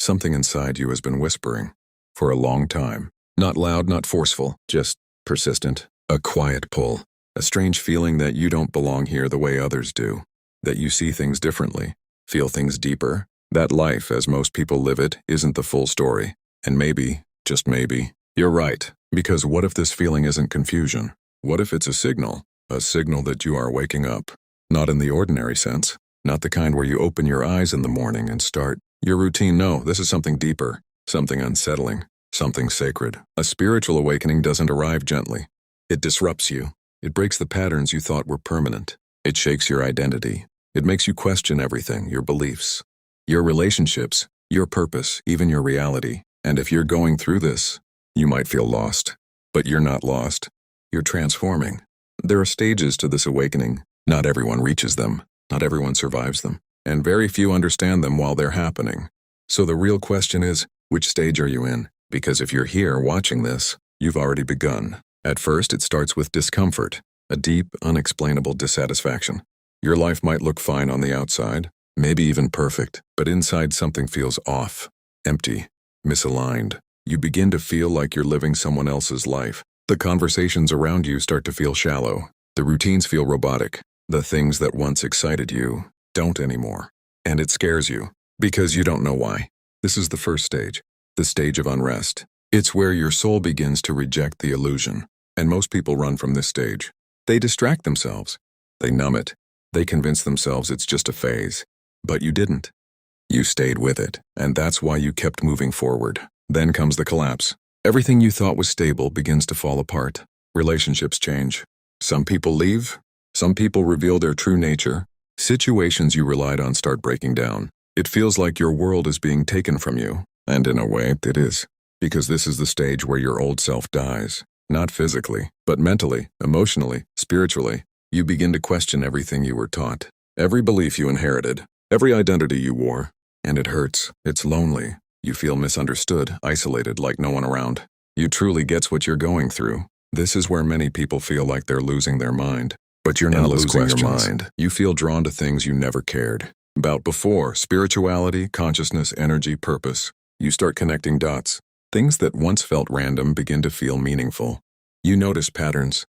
Something inside you has been whispering for a long time. Not loud, not forceful, just persistent. A quiet pull. A strange feeling that you don't belong here the way others do. That you see things differently, feel things deeper. That life, as most people live it, isn't the full story. And maybe, just maybe, you're right. Because what if this feeling isn't confusion? What if it's a signal? A signal that you are waking up. Not in the ordinary sense. Not the kind where you open your eyes in the morning and start your routine. No, this is something deeper. Something unsettling. Something sacred. A spiritual awakening doesn't arrive gently. It disrupts you. It breaks the patterns you thought were permanent. It shakes your identity. It makes you question everything, your beliefs, your relationships, your purpose, even your reality. And if you're going through this, you might feel lost. But you're not lost. You're transforming. There are stages to this awakening. Not everyone reaches them. Not everyone survives them. And very few understand them while they're happening. So the real question is, which stage are you in? Because if you're here watching this, you've already begun. At first, it starts with discomfort, a deep, unexplainable dissatisfaction. Your life might look fine on the outside, maybe even perfect, but inside something feels off, empty, misaligned. You begin to feel like you're living someone else's life. The conversations around you start to feel shallow. The routines feel robotic. The things that once excited you don't anymore. And it scares you, because you don't know why. This is the first stage, the stage of unrest. It's where your soul begins to reject the illusion. And most people run from this stage. They distract themselves. They numb it. They convince themselves it's just a phase. But you didn't. You stayed with it, and that's why you kept moving forward. Then comes the collapse. Everything you thought was stable begins to fall apart. Relationships change. Some people leave. Some people reveal their true nature. Situations you relied on start breaking down. It feels like your world is being taken from you. And in a way, it is. Because this is the stage where your old self dies. Not physically, but mentally, emotionally, spiritually. You begin to question everything you were taught. Every belief you inherited. Every identity you wore. And it hurts. It's lonely. You feel misunderstood, isolated, like no one around. You truly gets what you're going through. This is where many people feel like they're losing their mind. But you're not losing your mind. You feel drawn to things you never cared about before. Spirituality, consciousness, energy, purpose. You start connecting dots. Things that once felt random begin to feel meaningful. You notice patterns,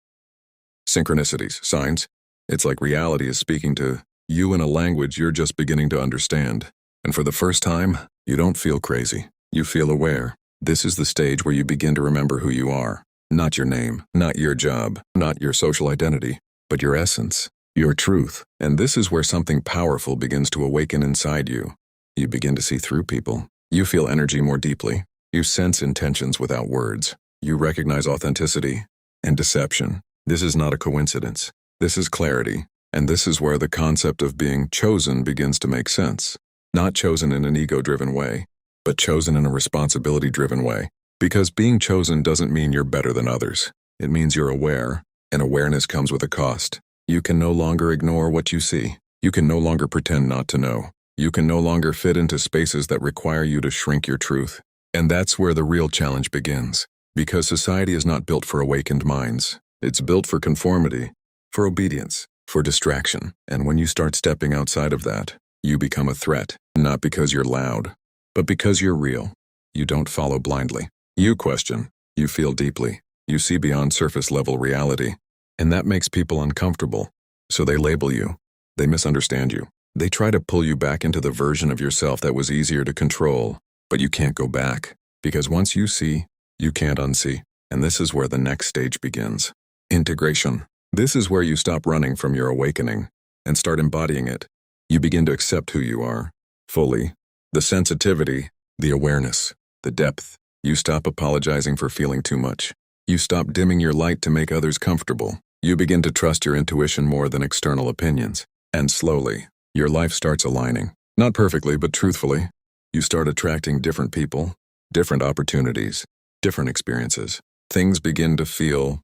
synchronicities, signs. It's like reality is speaking to you in a language you're just beginning to understand. And for the first time, you don't feel crazy. You feel aware. This is the stage where you begin to remember who you are. Not your name, not your job, not your social identity, but your essence, your truth. And this is where something powerful begins to awaken inside you. You begin to see through people. You feel energy more deeply. You sense intentions without words. You recognize authenticity and deception. This is not a coincidence. This is clarity. And this is where the concept of being chosen begins to make sense. Not chosen in an ego-driven way, but chosen in a responsibility-driven way. Because being chosen doesn't mean you're better than others. It means you're aware, and awareness comes with a cost. You can no longer ignore what you see. You can no longer pretend not to know. You can no longer fit into spaces that require you to shrink your truth. And that's where the real challenge begins. Because society is not built for awakened minds. It's built for conformity, for obedience, for distraction. And when you start stepping outside of that, you become a threat. Not because you're loud, but because you're real. You don't follow blindly. You question. You feel deeply. You see beyond surface-level reality. And that makes people uncomfortable. So they label you. They misunderstand you. They try to pull you back into the version of yourself that was easier to control. But you can't go back. Because once you see, you can't unsee. And this is where the next stage begins. Integration. This is where you stop running from your awakening and start embodying it. You begin to accept who you are, fully. The sensitivity, the awareness, the depth. You stop apologizing for feeling too much. You stop dimming your light to make others comfortable. You begin to trust your intuition more than external opinions. And slowly, your life starts aligning. Not perfectly, but truthfully. You start attracting different people, different opportunities, different experiences. Things begin to feel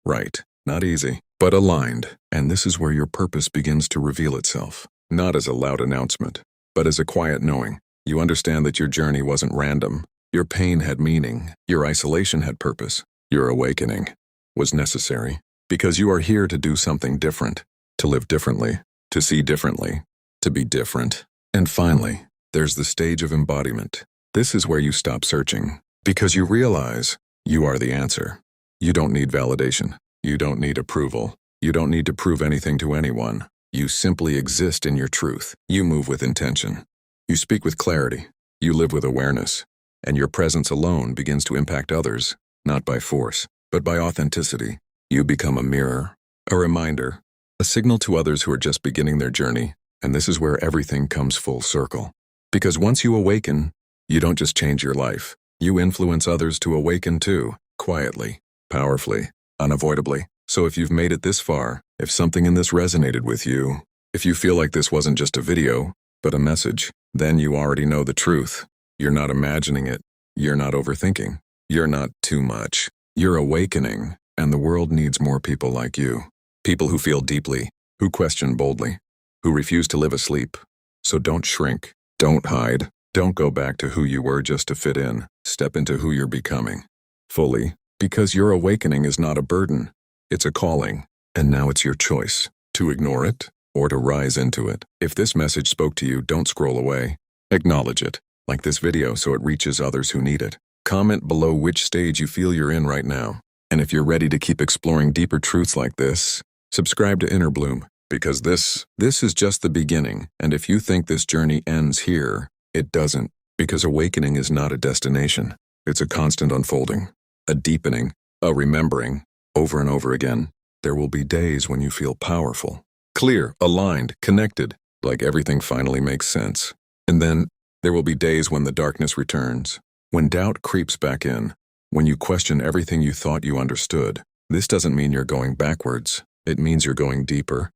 right. Not easy, but aligned. And this is where your purpose begins to reveal itself. Not as a loud announcement, but as a quiet knowing. You understand that your journey wasn't random. Your pain had meaning. Your isolation had purpose. Your awakening was necessary. Because you are here to do something different, to live differently, to see differently, to be different. And finally, there's the stage of embodiment. This is where you stop searching, because you realize you are the answer. You don't need validation. You don't need approval. You don't need to prove anything to anyone. You simply exist in your truth. You move with intention. You speak with clarity. You live with awareness. And your presence alone begins to impact others, not by force, but by authenticity. You become a mirror, a reminder, a signal to others who are just beginning their journey, and this is where everything comes full circle. Because once you awaken, you don't just change your life, you influence others to awaken too, quietly, powerfully, unavoidably. So if you've made it this far, if something in this resonated with you, if you feel like this wasn't just a video, but a message, then you already know the truth. You're not imagining it. You're not overthinking. You're not too much. You're awakening, and the world needs more people like you. People who feel deeply, who question boldly, who refuse to live asleep. So don't shrink. Don't hide. Don't go back to who you were just to fit in. Step into who you're becoming. Fully. Because your awakening is not a burden. It's a calling. And now it's your choice. To ignore it, or to rise into it. If this message spoke to you, don't scroll away. Acknowledge it. Like this video so it reaches others who need it. Comment below which stage you feel you're in right now. And if you're ready to keep exploring deeper truths like this, subscribe to Inner Bloom, because this is just the beginning. And if you think this journey ends here, it doesn't, because awakening is not a destination. It's a constant unfolding, a deepening, a remembering, over and over again. There will be days when you feel powerful, clear, aligned, connected, like everything finally makes sense. And then there will be days when the darkness returns, when doubt creeps back in, when you question everything you thought you understood. This doesn't mean you're going backwards. It means you're going deeper.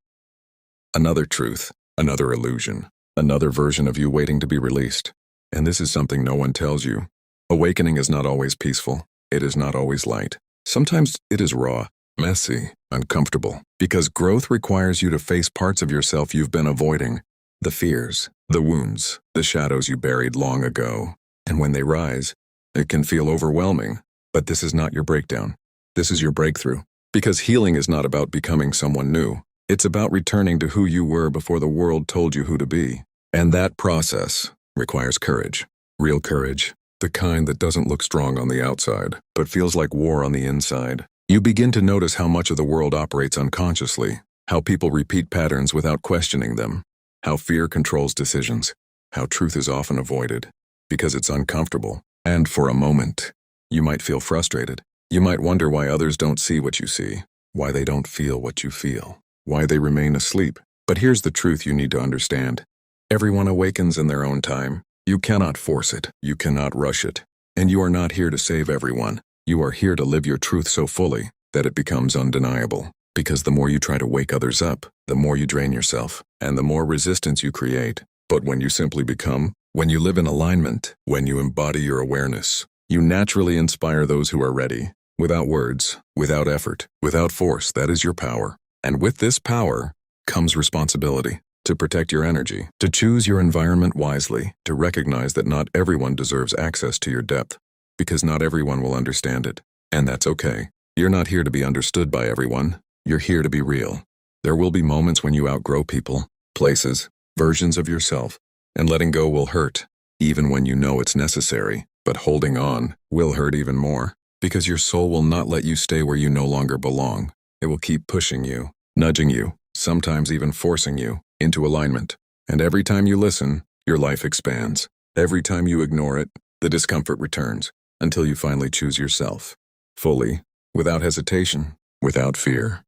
Another truth, another illusion, another version of you waiting to be released. And this is something no one tells you. Awakening is not always peaceful. It is not always light. Sometimes it is raw, messy, uncomfortable, because growth requires you to face parts of yourself you've been avoiding. The fears, the wounds, the shadows you buried long ago. And when they rise, it can feel overwhelming. But this is not your breakdown. This is your breakthrough. Because healing is not about becoming someone new. It's about returning to who you were before the world told you who to be. And that process requires courage. Real courage. The kind that doesn't look strong on the outside, but feels like war on the inside. You begin to notice how much of the world operates unconsciously. How people repeat patterns without questioning them. How fear controls decisions. How truth is often avoided. Because it's uncomfortable. And for a moment, you might feel frustrated. You might wonder why others don't see what you see. Why they don't feel what you feel. Why they remain asleep. But here's the truth you need to understand. Everyone awakens in their own time. You cannot force it. You cannot rush it. And you are not here to save everyone. You are here to live your truth so fully that it becomes undeniable. Because the more you try to wake others up, the more you drain yourself, and the more resistance you create. But when you simply become, when you live in alignment, when you embody your awareness, you naturally inspire those who are ready. Without words, without effort, without force, that is your power. And with this power comes responsibility. To protect your energy, to choose your environment wisely, to recognize that not everyone deserves access to your depth, because not everyone will understand it. And that's okay. You're not here to be understood by everyone. You're here to be real. There will be moments when you outgrow people, places, versions of yourself, and letting go will hurt, even when you know it's necessary. But holding on will hurt even more, because your soul will not let you stay where you no longer belong. It will keep pushing you, nudging you, sometimes even forcing you into alignment. And every time you listen, your life expands. Every time you ignore it, the discomfort returns, until you finally choose yourself. Fully, without hesitation, without fear.